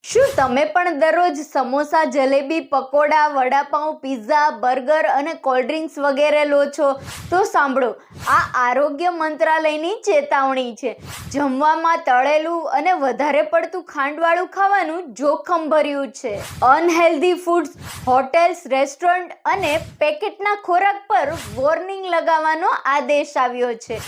શું તમે પણ દરરોજ સમોસા, જલેબી, પકોડા, વડાપાઉં, પિઝા, બર્ગર અને કોલ્ડ ડ્રિંક્સ વગેરે લો છો? તો સાંભળો, આ આરોગ્ય મંત્રાલયની ચેતવણી છે. જમવામાં તળેલું અને વધારે પડતું ખાંડવાળું ખાવાનું જોખમભર્યું છે. અનહેલ્ધી ફૂડ્સ, હોટેલ્સ, રેસ્ટોરન્ટ અને પેકેટના ખોરાક પર વોર્નિંગ લગાવવાનો આદેશ આવ્યો છે.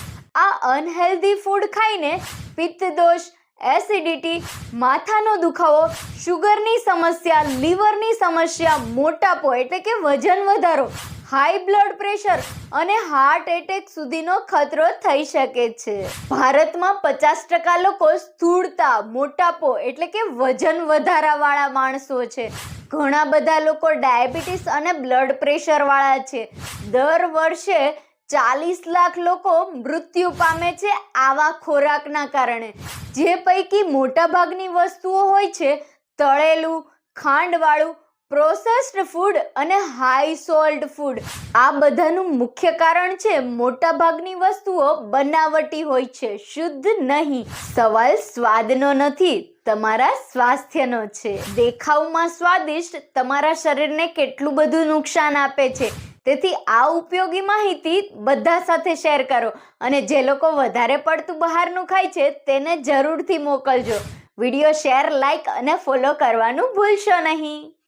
આ અનહેલ્ધી ફૂડ ખાઈને પિત્તદોષ, એસિડિટી, માથાનો દુખાવો, શુગરની સમસ્યા, લીવરની સમસ્યા, મોટાપો એટલે કે વજન વધારો, હાઈ બ્લડ પ્રેશર અને હાર્ટ એટેક સુધીનો ખતરો થઈ શકે છે. ભારતમાં 50% લોકો સ્થૂળતા, મોટાપો એટલે કે વજન વધારાવાળા માણસો છે. ઘણા બધા લોકો ડાયાબિટીસ અને બ્લડ પ્રેશર વાળા છે. દર વર્ષે 40 લાખ લોકો મૃત્યુ પામે છે આવા ખોરાકના કારણે. જે પૈકી મોટાભાગની વસ્તુઓ હોય છે તળેલું, ખાંડવાળું, પ્રોસેસ્ડ ફૂડ અને હાઈ સોલ્ટ ફૂડ. આ બધાનું મુખ્ય કારણ છે મોટાભાગની વસ્તુઓ બનાવટી હોય છે, શુદ્ધ નહીં. સવાલ સ્વાદનો નથી, તમારા સ્વાસ્થ્યનો છે. દેખાવમાં સ્વાદિષ્ટ તમારા શરીરને કેટલું બધું નુકસાન આપે છે. તેથી આ ઉપયોગી માહિતી બધા સાથે શેર કરો અને જે લોકો વધારે પડતું બહારનું ખાય છે તેને જરૂરથી મોકલજો. વિડીયો શેર, લાઈક અને ફોલો કરવાનું ભૂલશો નહીં.